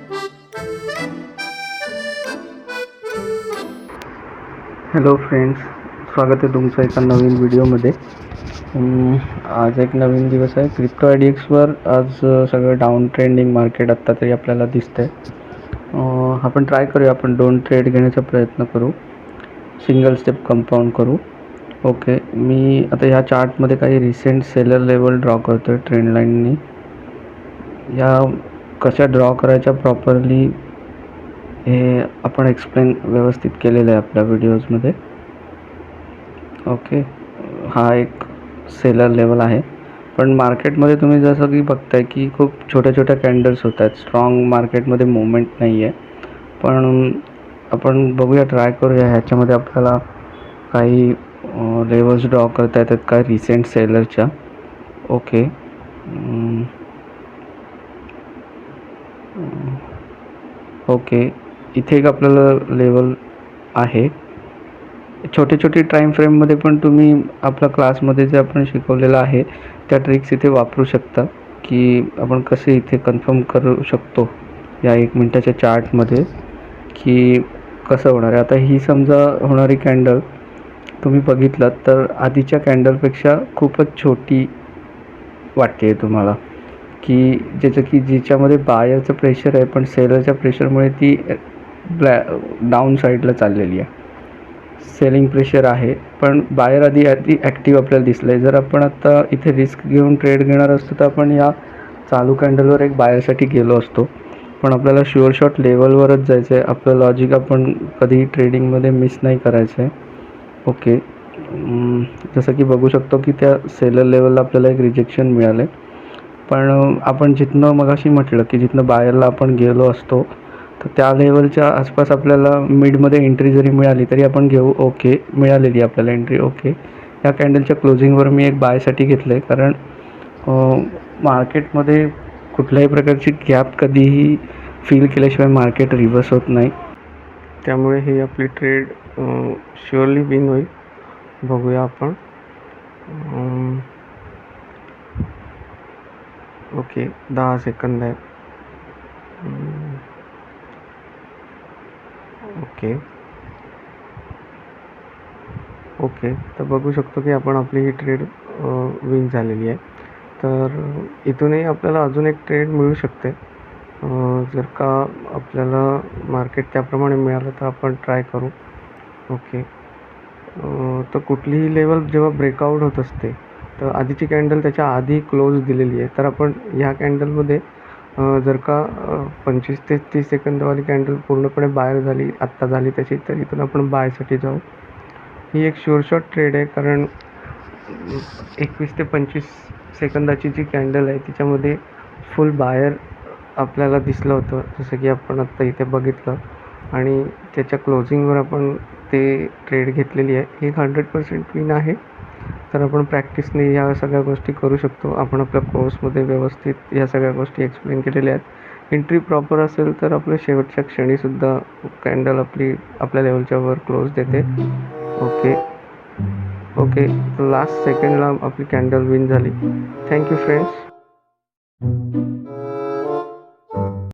Hello friends, स्वागत आहे तुमचं एका नवीन व्हिडिओमध्ये. आज एक नवीन दिवस आहे. क्रिप्टो आयडीएक्सवर आज सगळं डाऊन ट्रेंडिंग मार्केट आत्ता तरी आपल्याला दिसतं आहे. आपण ट्राय करूया, आपण 2 ट्रेड घेण्याचा प्रयत्न करू, सिंगल स्टेप कंपाऊंड करू. ओके, मी आता ह्या चार्टमध्ये काही रिसेंट सेलर लेवल ड्रॉ करतो आहे ट्रेंड लाईननी. या कशा ड्रॉ करायच्या प्रॉपरली हे आपण एक्सप्लेन व्यवस्थित केलेलं आहे आपल्या व्हिडिओजमध्ये. ओके, हा एक सेलर लेवल आहे, पण मार्केटमध्ये तुम्ही जसं की बघताय की खूप छोट्या छोट्या कॅन्डल्स होत आहेत. स्ट्रॉंग मार्केटमध्ये मुवमेंट नाही आहे, पण आपण बघूया, ट्राय करूया ह्याच्यामध्ये आपल्याला काही लेवल्स ड्रॉ करता येतात काय रिसेंट सेलरच्या. ओके, ओके, इथे एक आपल्याला लेवल आहे. छोटे छोटे टाईम फ्रेममध्ये पण तुम्ही आपल्या क्लासमध्ये जे आपण शिकवलेलं आहे त्या ट्रिक्स इथे वापरू शकता, की आपण कसे इथे कन्फर्म करू शकतो या 1 मिनिटाच्या चार्टमध्ये की कसं होणार आहे. आता ही समजा होणारी कॅन्डल तुम्ही बघितलात तर आधीच्या कॅन्डलपेक्षा खूपच छोटी वाटते तुम्हाला, की जिच्यामध्ये बायरचं प्रेशर आहे, पण सेलरच्या प्रेशरमुळे ती डाऊन साईडला चाललेली आहे. सेलिंग प्रेशर आहे, पण बायर आधी ॲक्टिव्ह आपल्याला दिसलं आहे. जर आपण आता इथे रिस्क घेऊन ट्रेड घेणार असतो तर आपण या चालू कॅन्डलवर एक बायरसाठी गेलो असतो, पण आपल्याला शुअर शॉट लेवलवरच जायचं आहे. आपलं लॉजिक आपण कधीही ट्रेडिंगमध्ये मिस नाही करायचं आहे. ओके, जसं की बघू शकतो की त्या सेलर लेवलला आपल्याला एक रिजेक्शन मिळालं आहे, पण आपण जिथनं मगाशी म्हटलं की जिथनं बायरला आपण गेलो असतो तर त्या लेवलच्या आसपास आपल्याला मिडमध्ये एंट्री जरी मिळाली तरी आपण घेऊ. ओके, मिळालेली आपल्याला एंट्री. ओके, या कॅन्डलच्या क्लोजिंगवर मी एक बायसाठी घेतलं आहे, कारण मार्केटमध्ये कुठल्याही प्रकारची गॅप कधीही फील केल्याशिवाय मार्केट रिव्हर्स होत नाही. त्यामुळे ही आपली ट्रेड शुअरली विन होईल. बघूया आपण. ओके, 10 सेकंद आहे. ओके, तर बघू शकतो की आपण आपली ही ट्रेड विन झालेली आहे. तर इथूनही आपल्याला अजून एक ट्रेड मिळू शकते. जर का आपल्याला मार्केट त्याप्रमाणे मिळालं तर आपण ट्राय करू. ओके, तर कुठलीही लेवल जेव्हा ब्रेकआउट होत असते तर आधीची कॅन्डल त्याच्या आधी क्लोज दिलेली आहे, तर आपण ह्या कॅन्डलमध्ये जर का 25 ते 30 सेकंदवाली कॅन्डल पूर्णपणे बायर झाली, आत्ता झाली त्याची, तर इथून आपण बायसाठी जाऊ. ही एक शुअर शॉट ट्रेड आहे, कारण 21 ते 25 सेकंदाची जी कॅन्डल आहे तिच्यामध्ये फुल बायर आपल्याला दिसलं होतं, जसं की आपण आत्ता इथे बघितलं, आणि त्याच्या क्लोजिंगवर आपण ते ट्रेड घेतलेली आहे. ही 100% विन आहे. तर आपण प्रॅक्टिसने ह्या सगळ्या गोष्टी करू शकतो. आपण आपल्या कोर्समध्ये व्यवस्थित ह्या सगळ्या गोष्टी एक्सप्लेन केलेल्या आहेत. एंट्री प्रॉपर असेल तर आपल्या शेवटच्या क्षणीसुद्धा कॅन्डल आपल्या लेवलच्या वर क्लोज देते. ओके, लास्ट सेकंडला आपली कॅन्डल विन झाली. Thank you friends.